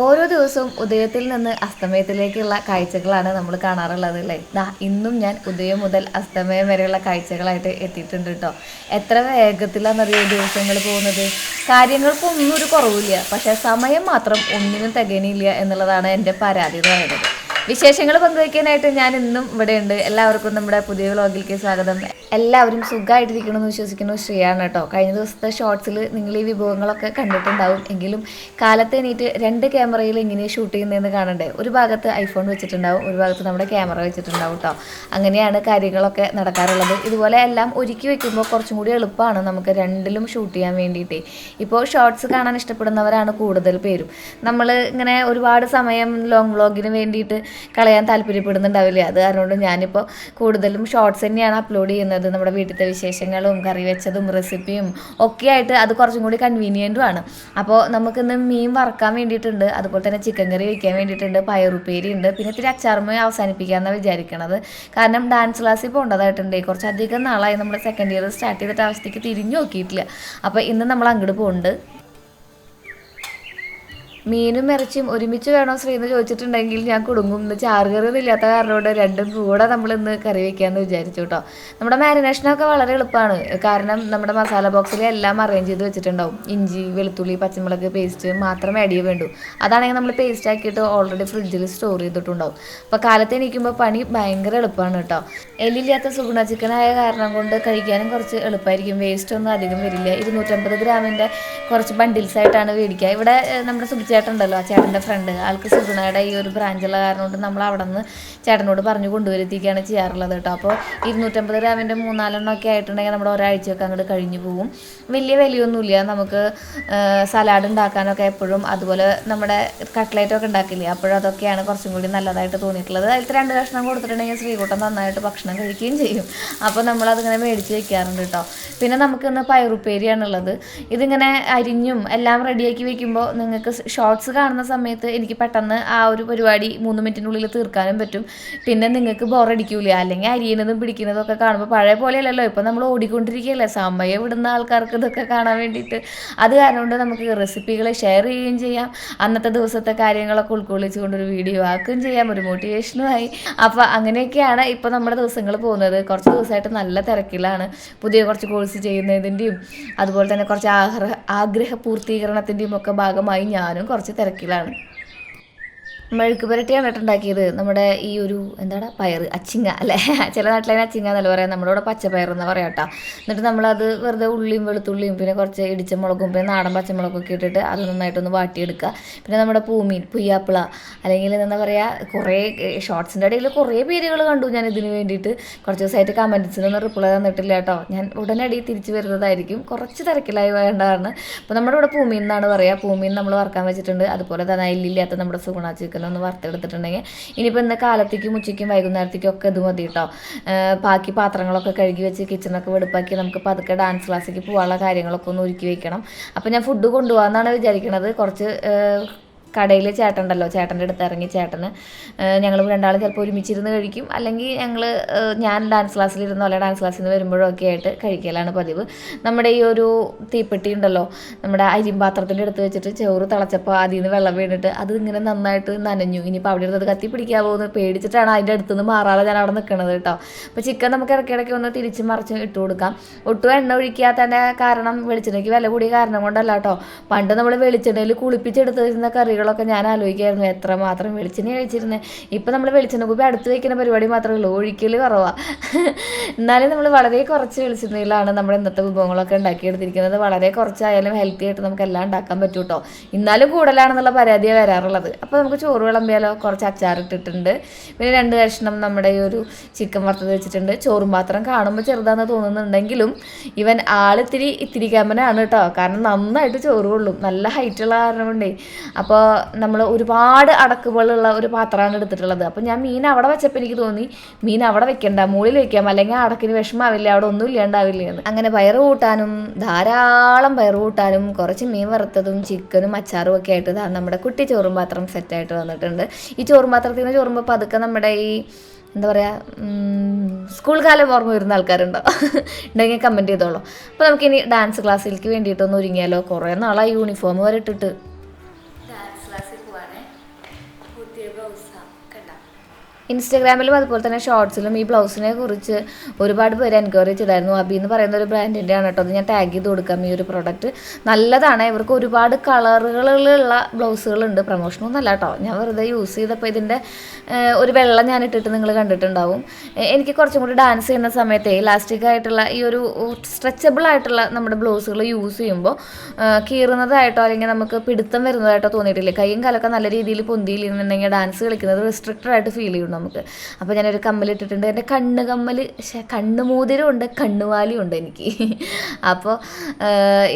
ഓരോ ദിവസവും ഉദയത്തിൽ നിന്ന് അസ്തമയത്തിലേക്കുള്ള കാഴ്ചകളാണ് നമ്മൾ കാണാറുള്ളത് അല്ലേ. ഇന്നും ഞാൻ ഉദയം മുതൽ അസ്തമയം വരെയുള്ള കാഴ്ചകളായിട്ട് എത്തിയിട്ടുണ്ട് കേട്ടോ. എത്ര വേഗത്തിലാണെന്നറിയോ ദിവസങ്ങൾ പോകുന്നത്. കാര്യങ്ങൾക്കൊന്നും ഒരു കുറവില്ല, പക്ഷേ സമയം മാത്രം ഒന്നിനും തികയണില്ല എന്നുള്ളതാണ് എൻ്റെ പരാതി എന്ന് പറയുന്നത്. വിശേഷങ്ങൾ പങ്കുവയ്ക്കാനായിട്ട് ഞാൻ ഇന്നും ഇവിടെ ഉണ്ട്. എല്ലാവർക്കും നമ്മുടെ പുതിയ വ്ലോഗിലേക്ക് സ്വാഗതം. എല്ലാവരും സുഖമായിട്ടിരിക്കണമെന്ന് വിശ്വസിക്കുന്നു. ശ്രീയാണ് കേട്ടോ. കഴിഞ്ഞ ദിവസത്തെ ഷോർട്സിൽ നിങ്ങൾ ഈ വിഭവങ്ങളൊക്കെ കണ്ടിട്ടുണ്ടാവും. എങ്കിലും കാലത്ത് എണീറ്റ് രണ്ട് ക്യാമറയിൽ എങ്ങനെ ഷൂട്ട് ചെയ്യുന്നതെന്ന് കാണണ്ടേ. ഒരു ഭാഗത്ത് ഐഫോൺ വെച്ചിട്ടുണ്ടാവും, ഒരു ഭാഗത്ത് നമ്മുടെ ക്യാമറ വെച്ചിട്ടുണ്ടാവും കേട്ടോ. അങ്ങനെയാണ് കാര്യങ്ങളൊക്കെ നടക്കാറുള്ളത്. ഇതുപോലെ എല്ലാം ഒരുക്കി വെക്കുമ്പോൾ കുറച്ചും കൂടി എളുപ്പമാണ് നമുക്ക് രണ്ടിലും ഷൂട്ട് ചെയ്യാൻ വേണ്ടിയിട്ട്. ഇപ്പോൾ ഷോർട്സ് കാണാൻ ഇഷ്ടപ്പെടുന്നവരാണ് കൂടുതൽ പേരും. നമ്മൾ ഇങ്ങനെ ഒരുപാട് സമയം ലോങ് വ്ലോഗിന് വേണ്ടിയിട്ട് കളയാൻ താല്പര്യപ്പെടുന്നുണ്ടാവില്ല. അത് കാരണം ഞാനിപ്പോൾ കൂടുതലും ഷോർട്സ് തന്നെയാണ് അപ്ലോഡ് ചെയ്യുന്നത്. നമ്മുടെ വീട്ടിലത്തെ വിശേഷങ്ങളും കറി വെച്ചതും റെസിപ്പിയും ഒക്കെ ആയിട്ട് അത് കുറച്ചും കൂടി കൺവീനിയൻറ്റും ആണ്. അപ്പോൾ നമുക്കിന്ന് മീൻ വറക്കാൻ വേണ്ടിയിട്ടുണ്ട്, അതുപോലെ തന്നെ ചിക്കൻ കറി വയ്ക്കാൻ വേണ്ടിയിട്ടുണ്ട്, പയറുപ്പേരി ഉണ്ട്, പിന്നെ ഇത്തിരി അച്ചാറുമായി അവസാനിപ്പിക്കാമെന്നാണ് വിചാരിക്കണത്. കാരണം ഡാൻസ് ക്ലാസ്സിൽ പോകേണ്ടതായിട്ടുണ്ട്. കുറച്ചധികം നാളായി നമ്മൾ സെക്കൻഡ് ഇയർ സ്റ്റാർട്ട് ചെയ്തിട്ട് അവസ്ഥയ്ക്ക് തിരിഞ്ഞു നോക്കിയിട്ടില്ല. അപ്പോൾ ഇന്ന് നമ്മൾ അങ്ങോട്ട് പോകുന്നുണ്ട്. മീനും ഇറച്ചിയും ഒരുമിച്ച് വേണോ ശ്രീന്ന് ചോദിച്ചിട്ടുണ്ടെങ്കിൽ ഞാൻ കുടുങ്ങും. ഇന്ന് ചാറുകറിയൊന്നും ഇല്ലാത്ത കാരണോട് രണ്ടും കൂടെ നമ്മളിന്ന് കറി വയ്ക്കാമെന്ന് വിചാരിച്ചു കേട്ടോ. നമ്മുടെ മാരിനേഷനൊക്കെ വളരെ എളുപ്പമാണ്. കാരണം നമ്മുടെ മസാല ബോക്സിൽ എല്ലാം അറേഞ്ച് ചെയ്ത് വെച്ചിട്ടുണ്ടാവും. ഇഞ്ചി, വെളുത്തുള്ളി, പച്ചമുളക് പേസ്റ്റ് മാത്രമേ ആഡ് ചെയ്യാൻ വേണ്ടൂ. അതാണെങ്കിൽ നമ്മൾ പേസ്റ്റ് ആക്കിയിട്ട് ഓൾറെഡി ഫ്രിഡ്ജിൽ സ്റ്റോർ ചെയ്തിട്ടുണ്ടാവും. അപ്പോൾ കാലത്ത് എണീക്കുമ്പോൾ പണി ഭയങ്കര എളുപ്പമാണ് കേട്ടോ. എല്ലില്ലാത്ത സുഗുണ ചിക്കനായ കാരണം കൊണ്ട് കഴിക്കാനും കുറച്ച് എളുപ്പമായിരിക്കും. വേസ്റ്റ് ഒന്നും അധികം വരില്ല. 250 ഗ്രാമിൻ്റെ കുറച്ച് ബണ്ടിൽസായിട്ടാണ് മേടിക്കുക. ഇവിടെ നമ്മുടെ ചേട്ടനുണ്ടല്ലോ, ആ ചേട്ടൻ്റെ ഫ്രണ്ട്, ആൾക്ക് സുഗുണയുടെ ഈ ഒരു ബ്രാഞ്ചുള്ള കാരണം കൊണ്ട് നമ്മൾ അവിടെ നിന്ന് ചേട്ടനോട് പറഞ്ഞു കൊണ്ടുവരുത്തിക്കുകയാണ് ചെയ്യാറുള്ളത് കേട്ടോ. അപ്പോൾ 250 ഗ്രാമിൻ്റെ 3-4 ഒക്കെ ആയിട്ടുണ്ടെങ്കിൽ നമ്മുടെ ഒരാഴ്ചയൊക്കെ അങ്ങോട്ട് കഴിഞ്ഞു പോകും. വലിയ വിലയൊന്നുമില്ല. നമുക്ക് സലാഡ് ഉണ്ടാക്കാനൊക്കെ എപ്പോഴും, അതുപോലെ നമ്മുടെ കട്ട്ലേറ്റൊക്കെ ഉണ്ടാക്കില്ലേ, അപ്പോഴും അതൊക്കെയാണ് കുറച്ചും കൂടി നല്ലതായിട്ട് തോന്നിയിട്ടുള്ളത്. അതിൽ 2 കഷ്ണം കൊടുത്തിട്ടുണ്ടെങ്കിൽ ശ്രീകുട്ടൻ നന്നായിട്ട് ഭക്ഷണം കഴിക്കുകയും ചെയ്യും. അപ്പോൾ നമ്മളതിങ്ങനെ മേടിച്ച് വെക്കാറുണ്ട് കേട്ടോ. പിന്നെ നമുക്കിന്ന് പയറുപ്പേരിയാണുള്ളത്. ഇതിങ്ങനെ അരിഞ്ഞും എല്ലാം റെഡിയാക്കി വെക്കുമ്പോൾ നിങ്ങൾക്ക് ഷോർട്സ് കാണുന്ന സമയത്ത് എനിക്ക് പെട്ടെന്ന് ആ ഒരു പരിപാടി 3 മിനിറ്റിനുള്ളിൽ തീർക്കാനും പറ്റും. പിന്നെ നിങ്ങൾക്ക് ബോറടിക്കൂല. അല്ലെങ്കിൽ അരിയുന്നതും പിടിക്കുന്നതും ഒക്കെ കാണുമ്പോൾ പഴയ പോലെയല്ലല്ലോ, ഇപ്പോൾ നമ്മൾ ഓടിക്കൊണ്ടിരിക്കുകയല്ലേ, സമയം വിടുന്ന ആൾക്കാർക്ക് ഇതൊക്കെ കാണാൻ വേണ്ടിയിട്ട്. അത് കാരണം കൊണ്ട് നമുക്ക് റെസിപ്പികൾ ഷെയർ ചെയ്യുകയും ചെയ്യാം, അന്നത്തെ ദിവസത്തെ കാര്യങ്ങളൊക്കെ ഉൾക്കൊള്ളിച്ച് കൊണ്ടൊരു വീഡിയോ ആക്കുകയും ചെയ്യാം, ഒരു മോട്ടിവേഷനുമായി. അപ്പോൾ അങ്ങനെയൊക്കെയാണ് ഇപ്പോൾ നമ്മുടെ ദിവസങ്ങൾ പോകുന്നത്. കുറച്ച് ദിവസമായിട്ട് നല്ല തിരക്കിലാണ്. പുതിയ കുറച്ച് കോഴ്സ് ചെയ്യുന്നതിൻ്റെയും അതുപോലെ തന്നെ കുറച്ച് ആഗ്രഹ പൂർത്തീകരണത്തിൻ്റെയും ഒക്കെ ഭാഗമായി ഞാനും കുറച്ച് തിരക്കിലാണ്. മെഴുക്ക് പുരട്ടിയാണ് ഉണ്ടാക്കിയത്. നമ്മുടെ ഈ ഒരു എന്താണ് പയർ, അച്ചിങ്ങ അല്ലേ, ചില നാട്ടിലെ അച്ചിങ്ങ എന്നല്ല പറയാം, നമ്മുടെ ഇവിടെ പച്ചപ്പയർ എന്ന് പറയാം കേട്ടോ. എന്നിട്ട് നമ്മളത് വെറുതെ ഉള്ളിയും വെളുത്തുള്ളിയും പിന്നെ കുറച്ച് ഇടിച്ച മുളകും പിന്നെ നാടൻ പച്ചമുളകൊക്കെ ഇട്ടിട്ട് അത് നന്നായിട്ടൊന്ന് വാട്ടിയെടുക്കുക. പിന്നെ നമ്മുടെ പൂമീൻ, പുയ്യാപ്പിള, അല്ലെങ്കിൽ എന്താ പറയുക, കുറേ ഷോർട്സിൻ്റെ ഇടയിൽ കുറേ പേരുകൾ കണ്ടു ഞാൻ ഇതിന് വേണ്ടിയിട്ട്. കുറച്ച് ദിവസമായിട്ട് കമൻറ്റ്സിനൊന്നും റിപ്ലൈ തന്നിട്ടില്ല കേട്ടോ. ഞാൻ ഉടനടി തിരിച്ച് വരുന്നതായിരിക്കും, കുറച്ച് തിരക്കിലായി വേണ്ടതാണ്. അപ്പോൾ നമ്മുടെ ഇവിടെ പൂമീൻ എന്നാണ് പറയുക. പൂമീൻ നമ്മൾ വറക്കാൻ വെച്ചിട്ടുണ്ട്. അതുപോലെ തന്നെ എല്ലില്ലാത്ത നമ്മുടെ സുഗുണ ചിക്കൻ ഒന്ന് വറുത്തെടുത്തിട്ടുണ്ടെങ്കിൽ ഇനിയിപ്പോൾ ഇന്ന് കാലത്തേക്കും ഉച്ചയ്ക്കും വൈകുന്നേരത്തേക്കും ഒക്കെ ഇത് മതി കേട്ടോ. ബാക്കി പാത്രങ്ങളൊക്കെ കഴുകി വെച്ച് കിച്ചണൊക്കെ വെടുപ്പാക്കി നമുക്ക് പതുക്കെ ഡാൻസ് ക്ലാസ്സിലേക്ക് പോകാനുള്ള കാര്യങ്ങളൊക്കെ ഒന്ന് ഒരുക്കി വെക്കണം. അപ്പോൾ ഞാൻ ഫുഡ് കൊണ്ടുപോകാമെന്നാണ് വിചാരിക്കുന്നത്. കുറച്ച് കടയിൽ ചേട്ടനുണ്ടല്ലോ, ചേട്ടൻ്റെ അടുത്ത് ഇറങ്ങി ചേട്ടന് ഞങ്ങൾ രണ്ടാളും ചിലപ്പോൾ ഒരുമിച്ചിരുന്ന് കഴിക്കും, അല്ലെങ്കിൽ ഞാൻ ഡാൻസ് ക്ലാസ്സിലിരുന്നോ അല്ലെ ഡാൻസ് ക്ലാസ്സിൽ നിന്ന് വരുമ്പോഴൊക്കെ ആയിട്ട് കഴിക്കലാണ് പതിവ്. നമ്മുടെ ഈ ഒരു തീപ്പെട്ടി ഉണ്ടല്ലോ, നമ്മുടെ അരിമ്പാത്രത്തിൻ്റെ അടുത്ത് വെച്ചിട്ട് ചോറ് തിളച്ചപ്പോൾ അതിൽ നിന്ന് വെള്ളം വീണിട്ട് അത് ഇങ്ങനെ നന്നായിട്ട് നനഞ്ഞു. ഇനിയിപ്പോൾ അവിടെ ഇരുന്നത് കത്തി പിടിക്കാൻ പോകുന്നത് പേടിച്ചിട്ടാണ് അതിൻ്റെ അടുത്ത് നിന്ന് മാറാതെ ഞാൻ അവിടെ നിൽക്കുന്നത് കേട്ടോ. അപ്പോൾ ചിക്കൻ നമുക്ക് ഇടയ്ക്കിടയ്ക്ക് ഒന്ന് തിരിച്ച് മറിച്ച് ഇട്ട് കൊടുക്കാം. ഒട്ടും എണ്ണ ഒഴിക്കാത്തതിൻ്റെ കാരണം വെളിച്ചെണ്ണയ്ക്ക് വില കൂടിയ കാരണം കൊണ്ടല്ല കേട്ടോ. പണ്ട് നമ്മൾ വെളിച്ചെണ്ണയിൽ കുളിപ്പിച്ചെടുത്ത് വരുന്ന കറികളൊക്കെ ഞാൻ ആലോചിക്കായിരുന്നു എത്രമാത്രം വെളിച്ചെണ്ണ കഴിച്ചിരുന്നത്. ഇപ്പം നമ്മൾ വെളിച്ചെണ്ണ കൂപ്പി അടുത്ത് വയ്ക്കുന്ന പരിപാടി മാത്രമേ ഉള്ളൂ, ഒഴിക്കൽ കുറവാണ്. എന്നാലും നമ്മൾ വളരെ കുറച്ച് വെളിച്ചെണ്ണയിലാണ് നമ്മുടെ ഇന്നത്തെ വിഭവങ്ങളൊക്കെ ഉണ്ടാക്കിയെടുത്തിരിക്കുന്നത്. വളരെ കുറച്ചായാലും ഹെൽത്തി ആയിട്ട് നമുക്ക് എല്ലാം ഉണ്ടാക്കാൻ പറ്റും കേട്ടോ. എന്നാലും കൂടുതലാണെന്നുള്ള പരാതിയാണ് വരാറുള്ളത്. അപ്പോൾ നമുക്ക് ചോറ് വിളമ്പിയാലോ. കുറച്ച് അച്ചാറിട്ടിട്ടുണ്ട്, പിന്നെ 2 കഷ്ണം നമ്മുടെ ഈ ഒരു ചിക്കൻ വറുത്തത് വെച്ചിട്ടുണ്ട്. ചോറും പാത്രം കാണുമ്പോൾ ചെറുതാണെന്ന് തോന്നുന്നുണ്ടെങ്കിലും ഇവൻ ഇത്തിരി കമ്മനാണ് കേട്ടോ. കാരണം നന്നായിട്ട് ചോറ് കൊള്ളും, നല്ല ഹൈറ്റുള്ള കാരണം കൊണ്ടേ. അപ്പോൾ നമ്മൾ ഒരുപാട് അടക്കുപോലുള്ള ഒരു പാത്രമാണ് എടുത്തിട്ടുള്ളത്. അപ്പോൾ ഞാൻ മീൻ അവിടെ വെച്ചപ്പോൾ എനിക്ക് തോന്നി മീൻ അവിടെ വെക്കണ്ട, മുകളിൽ വെക്കാം, അല്ലെങ്കിൽ അടക്കിന് വിഷമാവില്ല, അവിടെ ഒന്നും ഇല്ലാണ്ടാവില്ല എന്ന്. അങ്ങനെ പയറ് കൂട്ടാനും ധാരാളം പയറ് കൂട്ടാനും കുറച്ച് മീൻ വറുത്തതും ചിക്കനും അച്ചാറും ഒക്കെ ആയിട്ട് നമ്മുടെ കുട്ടി ചോറും പാത്രം സെറ്റായിട്ട് വന്നിട്ടുണ്ട്. ഈ ചോറും പാത്രത്തിൽ നിന്ന് ചോറുമ്പോൾ പതുക്കെ നമ്മുടെ ഈ എന്താ പറയുക, സ്കൂൾ കാലം ഓർമ്മ വരുന്ന ആൾക്കാരുണ്ടോ ഉണ്ടെങ്കിൽ കമൻറ്റ് ചെയ്തോളൂ. അപ്പോൾ നമുക്കിനി ഡാൻസ് ക്ലാസ്സിലേക്ക് വേണ്ടിയിട്ടൊന്ന് ഒരുങ്ങിയാലോ. കുറേ നാളായി യൂണിഫോം വരെ ഇട്ടിട്ട്. പോവാണ്. പുതിയ ബ്ലൗസാണ് കണ്ട. ഇൻസ്റ്റാഗ്രാമിലും അതുപോലെ തന്നെ ഷോർട്സിലും ഈ ബ്ലൗസിനെ കുറിച്ച് ഒരുപാട് പേര് എൻക്വയറി ചെയ്തായിരുന്നു. അബി എന്ന് പറയുന്ന ഒരു ബ്രാൻഡിൻ്റെ ആണ് കേട്ടോ. അത് ഞാൻ ടാഗ് ചെയ്ത് കൊടുക്കാം. ഈ ഒരു പ്രൊഡക്റ്റ് നല്ലതാണ്. ഇവർക്ക് ഒരുപാട് കളറുകളിലുള്ള ബ്ലൗസുകളുണ്ട്. പ്രൊമോഷനൊന്നുമല്ല കേട്ടോ, ഞാൻ വെറുതെ യൂസ് ചെയ്തപ്പോൾ ഇതിൻ്റെ ഒരു വെള്ളം ഞാൻ ഇട്ടിട്ട് നിങ്ങൾ കണ്ടിട്ടുണ്ടാവും. എനിക്ക് കുറച്ചും കൂടി ഡാൻസ് ചെയ്യുന്ന സമയത്ത് ഇലാസ്റ്റിക് ആയിട്ടുള്ള ഈ ഒരു സ്ട്രെച്ചബിൾ ആയിട്ടുള്ള നമ്മുടെ ബ്ലൗസുകൾ യൂസ് ചെയ്യുമ്പോൾ കീറുന്നതായിട്ടോ അല്ലെങ്കിൽ നമുക്ക് പിടുത്തം വരുന്നതായിട്ടോ തോന്നിയിട്ടില്ല. കൈയും കാലൊക്കെ നല്ല രീതിയിൽ പൊന്തിയില്ലെന്നുണ്ടെങ്കിൽ ഡാൻസ് കളിക്കുന്നത് റിസ്ട്രിക്റ്റഡ് ആയിട്ട് ഫീൽ ചെയ്യും നമുക്ക്. അപ്പോൾ ഞാനൊരു കമ്മലിട്ടിട്ടുണ്ട്. എൻ്റെ കണ്ണുമോതിരം ഉണ്ട്, കണ്ണുവാലിയും ഉണ്ട് എനിക്ക്. അപ്പോൾ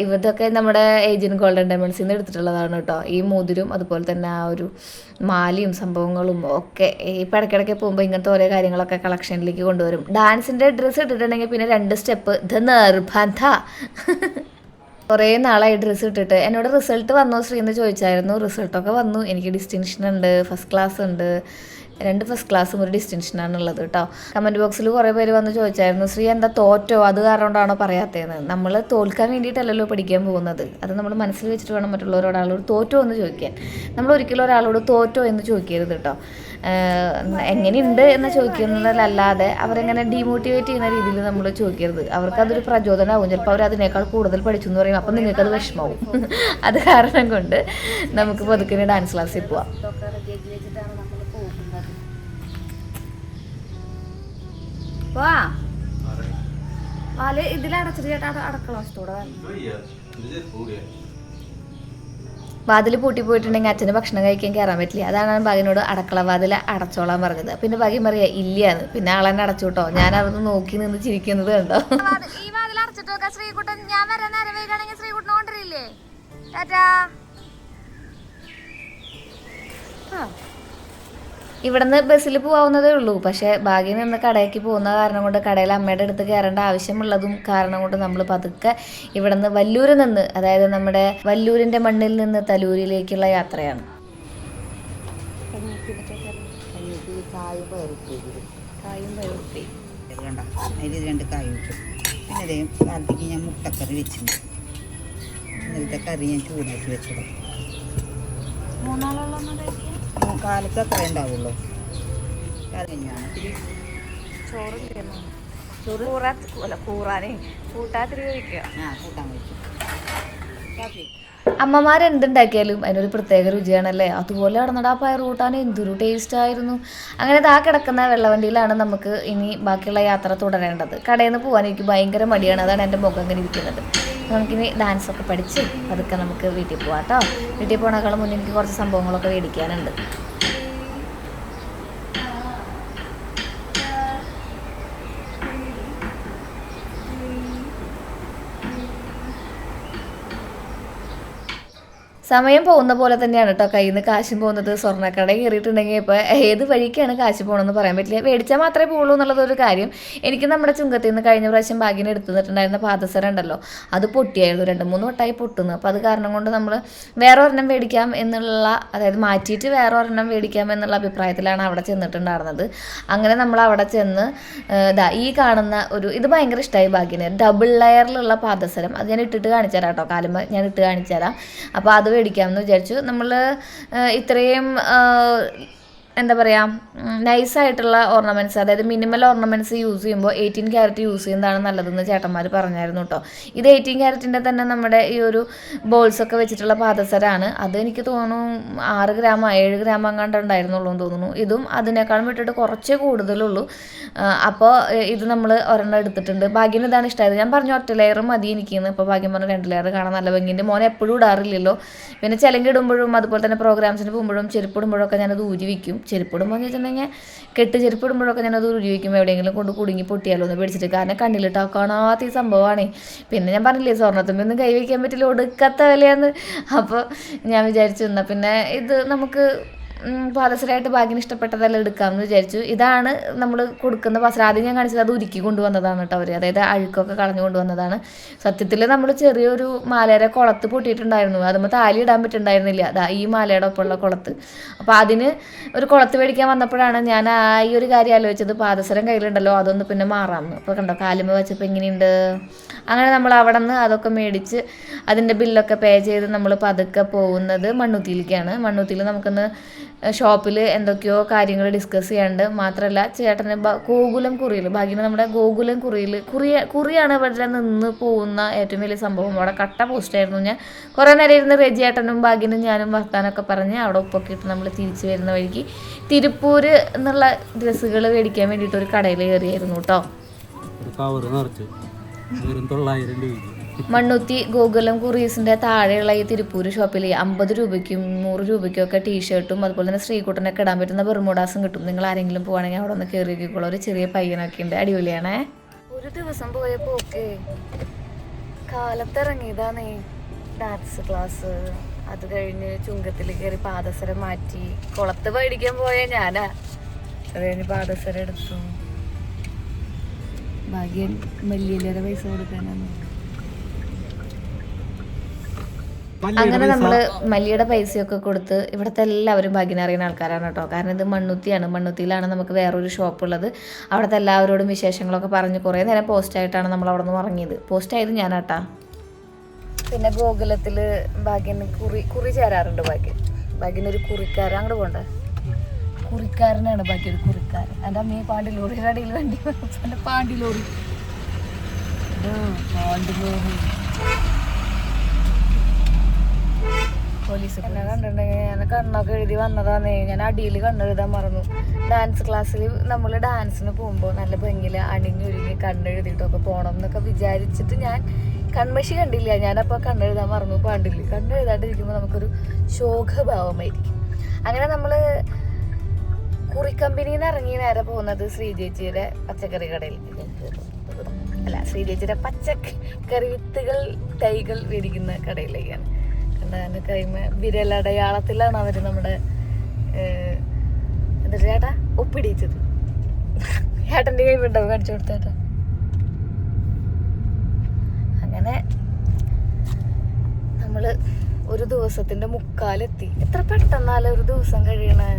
ഇതൊക്കെ നമ്മുടെ ഏജിയൻ ഗോൾഡൻ ഡയമണ്ട്സിൽ നിന്ന് എടുത്തിട്ടുള്ളതാണ് കേട്ടോ. ഈ മോതിരം അതുപോലെ തന്നെ ആ ഒരു മാലയും സംഭവങ്ങളും ഒക്കെ ഇപ്പം ഇടയ്ക്കിടയ്ക്ക് പോകുമ്പോൾ ഇങ്ങനത്തെ ഓരോ കാര്യങ്ങളൊക്കെ കളക്ഷനിലേക്ക് കൊണ്ടുവരും. ഡാൻസിൻ്റെ ഡ്രസ്സ് ഇട്ടിട്ടുണ്ടെങ്കിൽ പിന്നെ 2 സ്റ്റെപ്പ് ഇത് നിർബന്ധ. കുറേ നാളായി ഡ്രസ്സ് ഇട്ടിട്ട്. എന്നോട് റിസൾട്ട് വന്നോ ശ്രീന്ന് ചോദിച്ചായിരുന്നു. റിസൾട്ടൊക്കെ വന്നു. എനിക്ക് ഡിസ്റ്റിങ്ഷൻ ഉണ്ട്, ഫസ്റ്റ് ക്ലാസ് ഉണ്ട്. 2 ഫസ്റ്റ് ക്ലാസ്സും ഒരു ഡിസ്റ്റിങ്ഷനാണുള്ളത് കേട്ടോ. കമൻറ്റ് ബോക്സിൽ കുറേ പേര് വന്ന് ചോദിച്ചായിരുന്നു, ശ്രീ എന്താ തോറ്റോ, അത് കാരണം കൊണ്ടാണോ പറയാത്തതെന്ന്. നമ്മൾ തോൽക്കാൻ വേണ്ടിയിട്ടല്ലല്ലോ പഠിക്കാൻ പോകുന്നത്. അത് നമ്മൾ മനസ്സിൽ വെച്ചിട്ട് വേണം മറ്റുള്ളവരോടാളോട് തോറ്റോ എന്ന് ചോദിക്കാൻ. നമ്മൾ ഒരിക്കലും ഒരാളോട് തോറ്റോ എന്ന് ചോദിക്കരുത് കേട്ടോ. എങ്ങനെയുണ്ട് എന്ന് ചോദിക്കുന്നതല്ലാതെ അവരെങ്ങനെ ഡീമോട്ടിവേറ്റ് ചെയ്യുന്ന രീതിയിൽ നമ്മൾ ചോദിക്കരുത്. അവർക്കതൊരു പ്രചോദനമാവും. ചിലപ്പോൾ അവർ അതിനേക്കാൾ കൂടുതൽ പഠിച്ചു എന്ന് പറയും. അപ്പം നിങ്ങൾക്കത് വിഷമാവും. അത് കാരണം കൊണ്ട് നമുക്ക് പതുക്കെ ഡാൻസ് ക്ലാസ്സിൽ പോവാം. ഇതിലടച്ചിട്ട് ചേട്ടാ അടക്കള വാതിൽ പൂട്ടി പോയിട്ടുണ്ടെങ്കിൽ അച്ഛന് ഭക്ഷണം കഴിക്കാൻ കയറാൻ പറ്റില്ല. അതാണ് ഭാഗ്യനോട് അടുക്കള വാതിൽ അടച്ചോളാൻ പറഞ്ഞത്. പിന്നെ ഭാഗ്യം പറയാ ഇല്ലാന്ന്. പിന്നെ ആളെന്നെ അടച്ചു കേട്ടോ. ഞാൻ അതൊന്ന് നോക്കി നിന്ന് ചിരിക്കുന്നത് കണ്ടോ. ഈ വാതിൽ അടച്ചിട്ടൊക്കെ ശ്രീകുട്ടൻ ഞാൻ വരാൻ നേരം വൈകാണെങ്കിൽ ശ്രീകുട്ടൻ കൊണ്ടിരില്ലേ ടാറ്റാ. ഇവിടുന്ന് ബസ്സിൽ പോകാവുന്നതേ ഉള്ളൂ. പക്ഷേ ഭാഗ്യം നിന്ന് കടയ്ക്ക് പോകുന്ന കാരണം കൊണ്ട് കടയിൽ അമ്മയുടെ അടുത്ത് കയറേണ്ട ആവശ്യമുള്ളതും കാരണം കൊണ്ട് നമ്മൾ പതുക്കെ ഇവിടുന്ന് വല്ലൂരിൽ നിന്ന്, അതായത് നമ്മുടെ വല്ലൂരിൻ്റെ മണ്ണിൽ നിന്ന് തലൂരിലേക്കുള്ള യാത്രയാണ്. അതിൽ 2 കായ് വെച്ചു. പിന്നെ അതേ കാലത്തേക്ക് ഞാൻ മുട്ടക്കറി വെച്ചിട്ടുണ്ട്. ഇന്നലത്തെ കറി ഞാൻ ചൂടാക്കി വെച്ചത്. 3 കാലത്ത് അത്ര ഉണ്ടാവുള്ളൂ. ഞാൻ കൂട്ടാൻ വെച്ചു. അമ്മമാരെന്തുണ്ടാക്കിയാലും അതിനൊരു പ്രത്യേക രുചിയാണല്ലേ. അതുപോലെ നടന്നിട്ട് ആ പയർ കൂട്ടാൻ എന്തൊരു ടേസ്റ്റ് ആയിരുന്നു. അങ്ങനെ ആ കിടക്കുന്ന വെള്ളവണ്ടിയിലാണ് നമുക്ക് ഇനി ബാക്കിയുള്ള യാത്ര തുടരേണ്ടത്. കടയിൽ നിന്ന് പോകാൻ എനിക്ക് ഭയങ്കര മടിയാണ്. അതാണ് എൻ്റെ മുഖം അങ്ങനെ ഇരിക്കുന്നത്. നമുക്കിനി ഡാൻസൊക്കെ പഠിച്ച് അതൊക്കെ നമുക്ക് വീട്ടിൽ പോകാം കേട്ടോ. വീട്ടിൽ പോകണേക്കാളും മുന്നേ എനിക്ക് കുറച്ച് സംഭവങ്ങളൊക്കെ മേടിക്കാനുണ്ട്. സമയം പോകുന്ന പോലെ തന്നെയാണ് കേട്ടോ കയ്യിൽ നിന്ന് കാശും പോകുന്നത്. സ്വർണ്ണക്കട കയറിയിട്ടുണ്ടെങ്കിൽ ഇപ്പോൾ ഏത് വഴിക്കാണ് കാശ് പോകണമെന്ന് പറയാൻ പറ്റില്ല. മേടിച്ചാൽ മാത്രമേ പോകുള്ളൂ എന്നുള്ളതൊരു കാര്യം. എനിക്ക് നമ്മുടെ ചുങ്കത്തിൽ നിന്ന് കഴിഞ്ഞ പ്രാവശ്യം ഭാഗ്യം എടുത്തിട്ടുണ്ടായിരുന്ന പാദസരം ഉണ്ടല്ലോ, അത് പൊട്ടിയായിരുന്നു. 2-3 വട്ടമായി പൊട്ടുന്നു. അപ്പോൾ അത് കാരണം കൊണ്ട് നമ്മൾ വേറെ ഒരെണ്ണം മേടിക്കാം എന്നുള്ള, അതായത് മാറ്റിയിട്ട് വേറെ ഒരെണ്ണം മേടിക്കാം എന്നുള്ള അഭിപ്രായത്തിലാണ് അവിടെ ചെന്നിട്ടുണ്ടായിരുന്നത്. അങ്ങനെ നമ്മൾ അവിടെ ചെന്ന് ഈ കാണുന്ന ഇത് ഭയങ്കര ഇഷ്ടമായി ഭാഗ്യന്. ഡബിൾ ലെയറിലുള്ള പാദസരം. അത് ഞാൻ ഇട്ടിട്ട് കാണിച്ചു തരാം കേട്ടോ. കാലുമ്പോൾ ഞാൻ ഇട്ട് കാണിച്ചു തരാം. അപ്പോൾ അത് മേടിക്കാമെന്ന് വിചാരിച്ചു. നമ്മൾ ഇത്രയും എന്താ പറയുക, നൈസായിട്ടുള്ള ഓർണമെൻറ്റ്സ്, അതായത് മിനിമൽ ഓർണമെൻറ്റ്സ് യൂസ് ചെയ്യുമ്പോൾ 18 ക്യാരറ്റ് യൂസ് ചെയ്യുന്നതാണ് നല്ലതെന്ന് ചേട്ടന്മാർ പറഞ്ഞായിരുന്നു കേട്ടോ. ഇത് 18 ക്യാരറ്റിൻ്റെ തന്നെ നമ്മുടെ ഈ ഒരു ബോൾസൊക്കെ വെച്ചിട്ടുള്ള പാദസരമാണ്. അത് എനിക്ക് തോന്നുന്നു 6 ഗ്രാം 7 ഗ്രാം അങ്ങാണ്ട് ഉണ്ടായിരുന്നുള്ളൂ എന്ന് തോന്നുന്നു. ഇതും അതിനേക്കാളും വിട്ടിട്ട് കുറച്ചേ കൂടുതലുള്ളൂ. അപ്പോൾ ഇത് നമ്മൾ ഒരെണ്ണം എടുത്തിട്ടുണ്ട്. ഭാഗ്യം ഇതാണ് ഇഷ്ടമായത്. ഞാൻ പറഞ്ഞു 1 ലെയർ മതി എനിക്കെന്ന്. ഇപ്പോൾ ഭാഗ്യം പറഞ്ഞു 2 ലെയർ കാണാൻ നല്ല ഭംഗിൻ്റെ. മോനെ എപ്പോഴും ഇടാറില്ലല്ലോ. പിന്നെ ചിലങ്കിടുമ്പോഴും അതുപോലെ തന്നെ പ്രോഗ്രാംസിന് പോകുമ്പോഴും ചെരുപ്പിടുമ്പോഴൊക്കെ ഞാനത് ഊരി വയ്ക്കും. ചെരുപ്പിടുമ്പോൾ എന്ന് വെച്ചിട്ടുണ്ടെങ്കിൽ ചെരുപ്പിടുമ്പോഴൊക്കെ ഞാനത് ഊരി വയ്ക്കും. എവിടെയെങ്കിലും കൊണ്ട് കുടുങ്ങി പൊട്ടിയാലോ എന്ന് പേടിച്ചിട്ട്. കാരണം കണ്ണിലിട്ടാൽ കാണാത്ത ഈ സംഭവമാണ്. പിന്നെ ഞാൻ പറഞ്ഞില്ലേ സ്വർണ്ണത്തുമ്പൊന്നും കൈ വയ്ക്കാൻ പറ്റില്ല, ഒടുക്കത്ത വിലയാന്ന്. അപ്പോൾ ഞാൻ വിചാരിച്ചു എന്നാൽ പിന്നെ ഇത് നമുക്ക് പാദസരമായിട്ട് ഭാഗ്യന് ഇഷ്ടപ്പെട്ടതെല്ലാം എടുക്കാമെന്ന് വിചാരിച്ചു. ഇതാണ് നമ്മൾ കൊടുക്കുന്ന പാദസരം. ആദ്യം ഞാൻ കാണിച്ചത് അത് ഉരുക്കി കൊണ്ടുവന്നതാണ് കേട്ടോ അവർ, അതായത് അഴുക്കൊക്കെ കളഞ്ഞു കൊണ്ടുവന്നതാണ്. സത്യത്തിൽ നമ്മൾ ചെറിയൊരു മാലയുടെ കുളത്ത് പൊട്ടിയിട്ടുണ്ടായിരുന്നു, അതുമ്പോൾ താലി ഇടാൻ പറ്റുന്നുണ്ടായിരുന്നില്ല, അതാ ഈ മാലയുടെ ഒപ്പമുള്ള കുളത്ത്. അപ്പോൾ അതിന് ഒരു കുളത്ത് മേടിക്കാൻ വന്നപ്പോഴാണ് ഞാൻ ഈ ഒരു കാര്യം ആലോചിച്ചത്, പാദസരം കയ്യിലുണ്ടല്ലോ അതൊന്ന് പിന്നെ മാറാമെന്ന്. അപ്പോൾ കണ്ടോ കാലുമ വെച്ചപ്പോൾ എങ്ങനെയുണ്ട്. അങ്ങനെ നമ്മൾ അവിടെ നിന്ന് അതൊക്കെ മേടിച്ച് അതിൻ്റെ ബില്ലൊക്കെ പേ ചെയ്ത് നമ്മൾ പതുക്കെ പോകുന്നത് മണ്ണുത്തിയിലേക്കാണ്. മണ്ണുത്തിയിൽ നമുക്കൊന്ന് ഷോപ്പിൽ എന്തൊക്കെയോ കാര്യങ്ങൾ ഡിസ്കസ് ചെയ്യാണ്ട്. മാത്രമല്ല ചേട്ടന് ഗോകുലം കുറിയിൽ, ഭാഗ്യന് നമ്മുടെ ഗോകുലം കുറിയിൽ കുറിയാണ് ഇവിടെ നിന്ന് പോകുന്ന ഏറ്റവും വലിയ സംഭവം. അവിടെ കട്ട പോസ്റ്റായിരുന്നു. ഞാൻ കുറേ നേരം ഇരുന്ന് റെജി ഏട്ടനും ഭാഗ്യനും ഞാനും വർത്താനൊക്കെ പറഞ്ഞ് അവിടെ ഉപ്പൊക്കെ ഇട്ട് നമ്മൾ തിരിച്ച് വരുന്ന വഴിക്ക് തിരുപ്പൂർ എന്നുള്ള ഡ്രസ്സുകൾ മേടിക്കാൻ വേണ്ടിയിട്ട് ഒരു കടയിൽ കയറിയായിരുന്നു കേട്ടോ. മണ്ണുത്തി ഗോകുലം കുറീസിൻ്റെ താഴെയുള്ള ഈ തിരുപ്പൂർ ഷോപ്പിൽ 50 രൂപയ്ക്കും 100 രൂപയ്ക്കും ഒക്കെ ടീഷർട്ടും അതുപോലെ തന്നെ ശ്രീകുട്ടനൊക്കെ ഇടാൻ പറ്റുന്ന ബെർമുഡാസും കിട്ടും. നിങ്ങൾ ആരെങ്കിലും പോവാണെങ്കിൽ അവിടെ ഒന്ന് കയറി നോക്കിക്കോളൂ. ഒരു ചെറിയ പയ്യനൊക്കെ ഉണ്ട്, അടിപൊളിയാണേ. ഒരു ദിവസം പോയപ്പോൾ ഓക്കെ കാലത്തിറങ്ങിയതാണേ ഡാൻസ് ക്ലാസ്. അത് കഴിഞ്ഞ് ചുങ്കത്തിൽ കയറി പാദസരം മാറ്റി, കുളത്ത് മേടിക്കാൻ പോയ ഞാനാ. അത് കഴിഞ്ഞ് പാദസരം എടുത്തു. ഭാഗ്യൻ മല്ലിയിലേറെ പൈസ കൊടുക്കാനാണ്. അങ്ങനെ നമ്മൾ മല്ലിയുടെ പൈസയൊക്കെ കൊടുത്ത്, ഇവിടുത്തെ എല്ലാവരും ഭാഗ്യനെ അറിയുന്ന ആൾക്കാരാണ് കേട്ടോ. കാരണം ഇത് മണ്ണുത്തിയാണ്. മണ്ണുത്തിയിലാണ് നമുക്ക് വേറൊരു ഷോപ്പുള്ളത്. അവിടുത്തെ എല്ലാവരോടും വിശേഷങ്ങളൊക്കെ പറഞ്ഞ് കുറേ നേരം പോസ്റ്റായിട്ടാണ് നമ്മൾ അവിടെ നിന്ന് ഇറങ്ങിയത്. പോസ്റ്റായത് ഞാനാട്ടാ. പിന്നെ ഗോകുലത്തിൽ ഭാഗ്യന് കുറി ചേരാറുണ്ട്. ഭാഗ്യനൊരു കുറിക്കാരൻ അങ്ങോട്ട് പോകണ്ടേ, കുറിക്കാരനാണ് ഭാഗ്യ, ഒരു കുറിക്കാരൻ. എൻ്റെ അമ്മയെ പാണ്ടിലോറിയുടെ അടിയിൽ വണ്ടി എൻ്റെ പാണ്ടിലോറി പോലീസ് എന്നെ കണ്ടിട്ടുണ്ടെങ്കിൽ ഞാൻ കണ്ണൊക്കെ എഴുതി വന്നതാന്നേ. ഞാൻ അടിയിൽ കണ്ണെഴുതാൻ മറന്നു. ഡാൻസ് ക്ലാസ്സിൽ നമ്മൾ ഡാൻസിന് പോകുമ്പോൾ നല്ല ഭംഗിയിൽ അണിഞ്ഞൊരുങ്ങി കണ്ണെഴുതിയിട്ടൊക്കെ പോകണം എന്നൊക്കെ വിചാരിച്ചിട്ട് ഞാൻ കൺമഷി കണ്ടില്ല. ഞാനപ്പോൾ കണ്ണെഴുതാൻ മറന്നു. പാണ്ടില്ല കണ്ണെഴുതാണ്ടിരിക്കുമ്പോൾ നമുക്കൊരു ശോകഭാവമായിരിക്കും. അങ്ങനെ നമ്മൾ കുറിക്കമ്പനിയിൽ നിന്ന് ഇറങ്ങി നേരെ പോകുന്നത് ശ്രീചേച്ചിയുടെ പച്ചക്കറി കടയിലേക്ക്, അല്ല ശ്രീചേച്ചിയുടെ പച്ചക്കറി വിത്തുകൾ തൈകൾ മേടിക്കുന്ന കടയിലേക്കാണ്. എൻ്റെ കൈമ വിരലടയാളത്തിലാണ് അവർ നമ്മുടെ എന്താ ചേട്ടാ ഒപ്പിടിച്ചത്. ഏട്ടൻ്റെ കൈമുണ്ടാവും, കാണിച്ചു കൊടുത്തേട്ടാ. അങ്ങനെ നമ്മൾ ഒരു ദിവസത്തിൻ്റെ മുക്കാലെത്തി. എത്ര പെട്ടെന്നാലും ഒരു ദിവസം കഴിയണേ.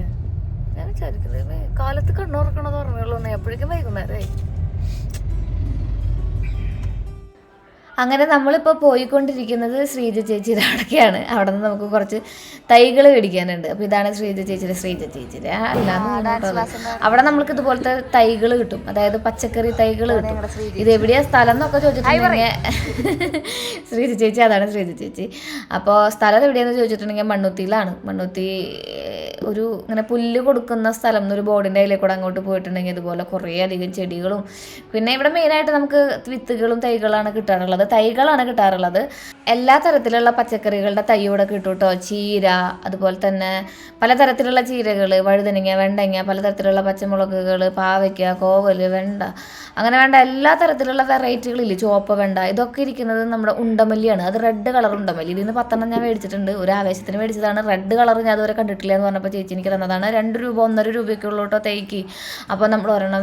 ഞാൻ വിചാരിക്കുന്നത് കാലത്ത് കണ്ണുറക്കണത് ഓർമ്മയുള്ളൂ, എപ്പോഴേക്കും വൈകുന്നേരമായി. അങ്ങനെ നമ്മളിപ്പോൾ പോയിക്കൊണ്ടിരിക്കുന്നത് ശ്രീജ ചേച്ചിയുടെ അവിടേക്കാണ്. അവിടെ നിന്ന് നമുക്ക് കുറച്ച് തൈകൾ മേടിക്കാനുണ്ട്. അപ്പോൾ ഇതാണ് ശ്രീജ ചേച്ചിയുടെ അല്ലാന്ന് അവിടെ നമ്മൾക്ക് ഇതുപോലത്തെ തൈകൾ കിട്ടും, അതായത് പച്ചക്കറി തൈകൾ കിട്ടും. ഇത് എവിടെയാ സ്ഥലം എന്നൊക്കെ ചോദിച്ചിട്ടുണ്ടെങ്കിൽ ശ്രീജ ചേച്ചി, അതാണ് ശ്രീജ ചേച്ചി. അപ്പോൾ സ്ഥലം എവിടെയാണെന്ന് ചോദിച്ചിട്ടുണ്ടെങ്കിൽ മണ്ണുത്തിയിലാണ്. മണ്ണുത്തി ഒരു ഇങ്ങനെ പുല്ല് കൊടുക്കുന്ന സ്ഥലം എന്നൊരു ബോർഡിൻ്റെ അതിലേക്ക് കൂടെ അങ്ങോട്ട് പോയിട്ടുണ്ടെങ്കിൽ ഇതുപോലെ കുറേ അധികം ചെടികളും, പിന്നെ ഇവിടെ മെയിനായിട്ട് നമുക്ക് വിത്തുകളും തൈകളാണ് കിട്ടാറുള്ളത്. എല്ലാ തരത്തിലുള്ള പച്ചക്കറികളുടെ തൈ ഇവിടെ കിട്ടും കേട്ടോ. ചീര, അതുപോലെ തന്നെ പലതരത്തിലുള്ള ചീരകൾ, വഴുതനങ്ങ, വെണ്ടങ്ങ, പലതരത്തിലുള്ള പച്ചമുളകുകൾ, പാവയ്ക്ക, കോവൽ, വെണ്ട, അങ്ങനെ വേണ്ട എല്ലാ തരത്തിലുള്ള വെറൈറ്റികളില്ലേ, ചുവപ്പ് വെണ്ട. ഇതൊക്കെ ഇരിക്കുന്നത് നമ്മുടെ ഉണ്ടമല്ലിയാണ്. അത് റെഡ് കളർ ഉണ്ടമല്ലി. ഇതിൽ നിന്ന് 10 ഞാൻ മേടിച്ചിട്ടുണ്ട്. ഒരു ആവേശത്തിന് മേടിച്ചതാണ്. റെഡ് കളർ ഞാൻ അതുവരെ കണ്ടിട്ടില്ല എന്ന് പറഞ്ഞപ്പോൾ ചേച്ചി എനിക്ക് തന്നതാണ്. 2 രൂപ 1.5 രൂപയൊക്കെ ഉള്ളൂ കേട്ടോ തൈക്ക്. അപ്പോൾ നമ്മൾ 10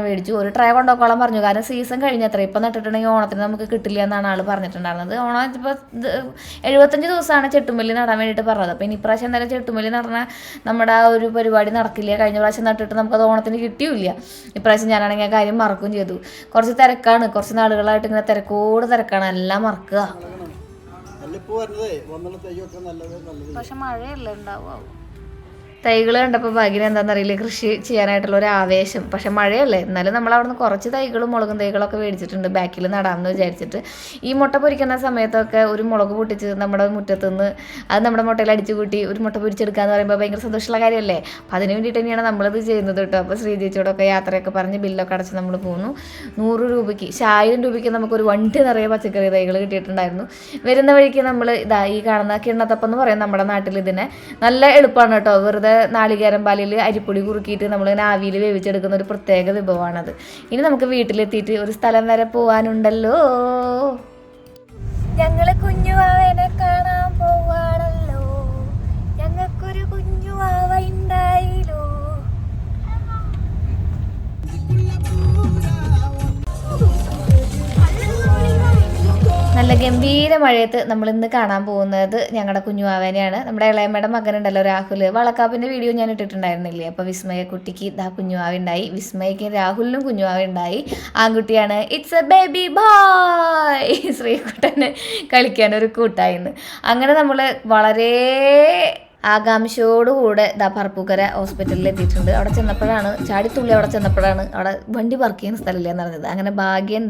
മേടിച്ചു. ഒരു ട്രൈ കൊണ്ടോക്കോളം പറഞ്ഞു. കാരണം സീസൺ കഴിഞ്ഞത്ര. ഇപ്പം നട്ടിട്ടുണ്ടെങ്കിൽ ഓണത്തിന് നമുക്ക് കിട്ടില്ല എന്നാണ് ആൾ പറഞ്ഞിട്ടുണ്ടായിരുന്നത്. ഓണം ഇപ്പോൾ 75 ദിവസമാണ് ചെട്ടുമല്ലി നടാൻ വേണ്ടിയിട്ട് പറഞ്ഞത്. അപ്പോൾ ഇനി ഇപ്രാവശ്യം എന്തായാലും ചെട്ടുമല്ലി നടന്ന നമ്മുടെ ആ ഒരു പരിപാടി നടക്കില്ല. കഴിഞ്ഞ പ്രാവശ്യം നട്ടിട്ട് നമുക്കത് ഓണത്തിന് കിട്ടിയില്ല. ഇപ്രാവശ്യം ഞാനാണെങ്കിൽ ആ കാര്യം മറക്കുകയും ചെയ്തു. കുറച്ച് തിരക്കാണ്, കുറച്ച് നാളുകളായിട്ട് ഇങ്ങനെ തിരക്കാണ്, എല്ലാം മറക്കുക. പക്ഷെ മഴയല്ലേ ഉണ്ടാവുക. തൈകൾ കണ്ടപ്പോൾ ഭാഗ്യം എന്താണെന്നറിയില്ല, കൃഷി ചെയ്യാനായിട്ടുള്ള ഒരു ആവേശം. പക്ഷെ മഴയല്ലേ, എന്നാലും നമ്മൾ അവിടെ നിന്ന് കുറച്ച് തൈകളും മുളകും തൈകളൊക്കെ മേടിച്ചിട്ടുണ്ട് ബാക്കിൽ നടാമെന്ന് വിചാരിച്ചിട്ട്. ഈ മുട്ട പൊരിക്കുന്ന സമയത്തൊക്കെ ഒരു മുളക് പൊട്ടിച്ച് നമ്മുടെ മുറ്റത്തുനിന്ന് അത് നമ്മുടെ മുട്ടയിൽ അടിച്ചു കൂട്ടി ഒരു മുട്ട പൊരിച്ചെടുക്കുക എന്ന് പറയുമ്പോൾ ഭയങ്കര സന്തോഷമുള്ള കാര്യമല്ലേ. അപ്പോൾ അതിന് വേണ്ടിയിട്ട് തന്നെയാണ് നമ്മളിത് ചെയ്യുന്നത് കേട്ടോ. അപ്പോൾ ശ്രീജേച്ചിയോടൊക്കെ യാത്രയൊക്കെ പറഞ്ഞ് ബില്ലൊക്കെ അടച്ച് നമ്മൾ പോകുന്നു. 100 രൂപയ്ക്ക് 1000 രൂപയ്ക്ക് നമുക്കൊരു വണ്ടി നിറയെ പച്ചക്കറി തൈകൾ കിട്ടിയിട്ടുണ്ടായിരുന്നു. വരുന്ന വഴിക്ക് നമ്മൾ ഈ കാണുന്ന കിണ്ണത്തപ്പം എന്ന് പറയും നമ്മുടെ നാട്ടിൽ. ഇതിനെ നല്ല എളുപ്പമാണ് കേട്ടോ. വെറുതെ നാളികേരം പാലിൽ അരിപ്പൊടി കുറുക്കിയിട്ട് നമ്മൾ ആവിയിൽ വേവിച്ചെടുക്കുന്ന ഒരു പ്രത്യേക വിഭവമാണത്. ഇനി നമുക്ക് വീട്ടിലെത്തിയിട്ട് ഒരു സ്ഥലം വരെ പോകാനുണ്ടല്ലോ. ഞങ്ങള് കുഞ്ഞുവാവനെ കാണാൻ പോവാണല്ലോ. ഞങ്ങൾക്കൊരു ഗംഭീര മഴയത്ത് നമ്മൾ ഇന്ന് കാണാൻ പോകുന്നത് ഞങ്ങളുടെ കുഞ്ഞുവാവേനെയാണ്. നമ്മുടെ ഇളയമ്മയുടെ മകനുണ്ടല്ലോ രാഹുൽ, വളക്കാപ്പിൻ്റെ വീഡിയോ ഞാൻ ഇട്ടിട്ടുണ്ടായിരുന്നില്ലേ? അപ്പോൾ വിസ്മയ കുട്ടിക്ക് ഇതാ കുഞ്ഞുവാവ ഉണ്ടായി, വിസ്മയക്ക് രാഹുലിനും കുഞ്ഞുവാവ ഉണ്ടായി. ആൺകുട്ടിയാണ്. It's a baby boy. ശ്രീകുട്ടന് കളിക്കാനൊരു കൂട്ടായിന്ന്. അങ്ങനെ നമ്മൾ വളരെ ആകാംക്ഷയോടുകൂടെ പറപ്പൂക്കര ഹോസ്പിറ്റലിൽ എത്തിയിട്ടുണ്ട്. അവിടെ ചെന്നപ്പോഴാണ് ചാടിത്തുള്ളി അവിടെ വണ്ടി പാർക്ക് ചെയ്യുന്ന സ്ഥലമില്ല എന്ന് പറഞ്ഞത്. അങ്ങനെ ഭാഗ്യം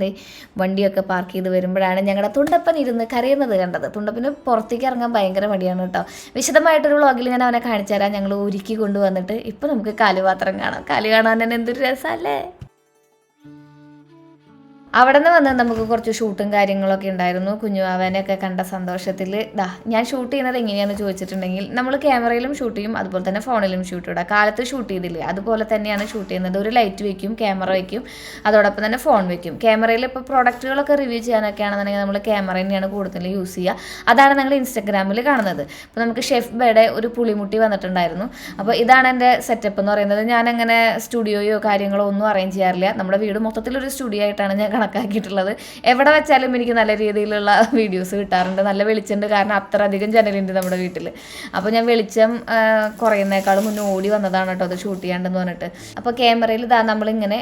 വണ്ടിയൊക്കെ പാർക്ക് ചെയ്ത് വരുമ്പോഴാണ് ഞങ്ങളുടെ തുണ്ടപ്പൻ ഇരുന്ന് കരയുന്നത് കണ്ടത്. തുണ്ടപ്പന് പുറത്തേക്ക് ഇറങ്ങാൻ ഭയങ്കര മടിയാണ് കേട്ടോ. വിശദമായിട്ടൊരു വ്ളോഗിൽ ഞാൻ അവനെ കാണിച്ചു തരാം. ഞങ്ങൾ ഒരുക്കി കൊണ്ടുവന്നിട്ട് ഇപ്പം നമുക്ക് കാലുപാത്രം കാണാം. കാല് കാണാൻ തന്നെ എന്തൊരു രസമല്ലേ. അവിടെ നിന്ന് വന്ന് നമുക്ക് കുറച്ച് ഷൂട്ടും കാര്യങ്ങളൊക്കെ ഉണ്ടായിരുന്നു. കുഞ്ഞുവാവനെയൊക്കെ കണ്ട സന്തോഷത്തിൽ ഞാൻ ഷൂട്ട് ചെയ്യുന്നത് എങ്ങനെയാണെന്ന് ചോദിച്ചിട്ടുണ്ടെങ്കിൽ നമ്മൾ ക്യാമറയിലും ഷൂട്ട് ചെയ്യും, അതുപോലെ തന്നെ ഫോണിലും ഷൂട്ട് ചെയ്യും. കാലത്ത് ഷൂട്ട് ചെയ്തില്ലേ അതുപോലെ തന്നെയാണ് ഷൂട്ട് ചെയ്യുന്നത്. ഒരു ലൈറ്റ് വയ്ക്കും, ക്യാമറ വയ്ക്കും, അതോടൊപ്പം തന്നെ ഫോൺ വയ്ക്കും. ക്യാമറയിൽ ഇപ്പോൾ പ്രോഡക്റ്റുകളൊക്കെ റിവ്യൂ ചെയ്യാനൊക്കെ ആണെന്നുണ്ടെങ്കിൽ നമ്മൾ ക്യാമറ തന്നെയാണ് കൂടുതൽ യൂസ് ചെയ്യുക. അതാണ് നിങ്ങൾ ഇൻസ്റ്റാഗ്രാമിൽ കാണുന്നത്. അപ്പോൾ നമുക്ക് ഷെഫ് ബേയുടെ ഒരു പുളിമുട്ടി വന്നിട്ടുണ്ടായിരുന്നു. അപ്പോൾ ഇതാണ് എൻ്റെ സെറ്റപ്പ് എന്ന് പറയുന്നത്. ഞാനങ്ങനെ സ്റ്റുഡിയോയോ കാര്യങ്ങളോ ഒന്നും അറേഞ്ച് ചെയ്യാറില്ല. നമ്മുടെ വീട് മൊത്തത്തിലൊരു സ്റ്റുഡിയോ ആയിട്ടാണ് ഞാൻ കണക്കാക്കിയിട്ടുള്ളത്. എവിടെ വെച്ചാലും എനിക്ക് നല്ല രീതിയിലുള്ള വീഡിയോസ് കിട്ടാറുണ്ട്. നല്ല വെളിച്ചമുണ്ട്, കാരണം അത്ര അധികം ജനലുണ്ട് നമ്മുടെ വീട്ടിൽ. അപ്പോൾ ഞാൻ വെളിച്ചം കുറയുന്നേക്കാളും മുന്നേ ഓടി വന്നതാണ് കേട്ടോ അത് ഷൂട്ട് ചെയ്യാണ്ടെന്ന് പറഞ്ഞിട്ട്. അപ്പോൾ ക്യാമറയിൽ നമ്മളിങ്ങനെ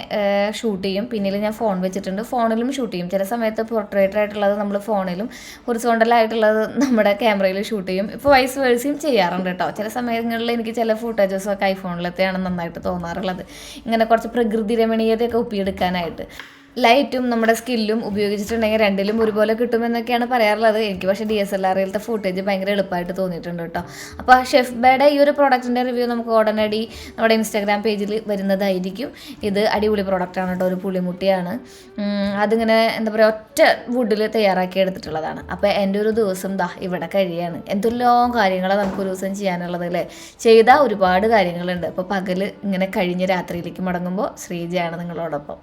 ഷൂട്ട് ചെയ്യും. പിന്നിൽ ഞാൻ ഫോൺ വെച്ചിട്ടുണ്ട്, ഫോണിലും ഷൂട്ട് ചെയ്യും. ചില സമയത്ത് പോർട്രേറ്റർ ആയിട്ടുള്ളത് നമ്മൾ ഫോണിലും ഹൊറിസോണ്ടലായിട്ടുള്ളത് നമ്മുടെ ക്യാമറയിൽ ഷൂട്ട് ചെയ്യും. ഇപ്പോൾ വൈസ് വേഴ്സിയും ചെയ്യാറുണ്ട് കേട്ടോ. ചില സമയങ്ങളിൽ എനിക്ക് ചില ഫുട്ടേജസൊക്കെ ഐഫോണിലത്തെയാണ് നന്നായിട്ട് തോന്നാറുള്ളത്, ഇങ്ങനെ കുറച്ച് പ്രകൃതി രമണീയതയൊക്കെ ഒപ്പിയെടുക്കാനായിട്ട്. ലൈറ്റും നമ്മുടെ സ്കില്ലും ഉപയോഗിച്ചിട്ടുണ്ടെങ്കിൽ രണ്ടിലും ഒരുപോലെ കിട്ടുമെന്നൊക്കെയാണ് പറയാറുള്ളത്. എനിക്ക് പക്ഷേ DSLRയിലത്തെ ഫുട്ടേജ് ഭയങ്കര എളുപ്പമായിട്ട് തോന്നിയിട്ടുണ്ട് കേട്ടോ. അപ്പോൾ ഷെഫ് ബേയുടെ ഈ ഒരു പ്രോഡക്റ്റിൻ്റെ റിവ്യൂ നമുക്ക് ഉടനടി നമ്മുടെ ഇൻസ്റ്റാഗ്രാം പേജിൽ വരുന്നതായിരിക്കും. ഇത് അടിപൊളി പ്രോഡക്റ്റാണ് കേട്ടോ. ഒരു പുളിമുട്ടിയാണ്. അതിങ്ങനെ എന്താ പറയുക, ഒറ്റ വുഡിൽ തയ്യാറാക്കി എടുത്തിട്ടുള്ളതാണ്. അപ്പോൾ എൻ്റെ ഒരു ദിവസം ഇവിടെ കഴിയാണ്. എന്തെല്ലാം കാര്യങ്ങളാണ് നമുക്കൊരു ദിവസം ചെയ്യാനുള്ളത് അല്ലേ. ചെയ്താൽ ഒരുപാട് കാര്യങ്ങളുണ്ട്. അപ്പോൾ പകൽ ഇങ്ങനെ കഴിഞ്ഞ് രാത്രിയിലേക്ക് മടങ്ങുമ്പോൾ ശ്രീജയാണ് നിങ്ങളോടൊപ്പം.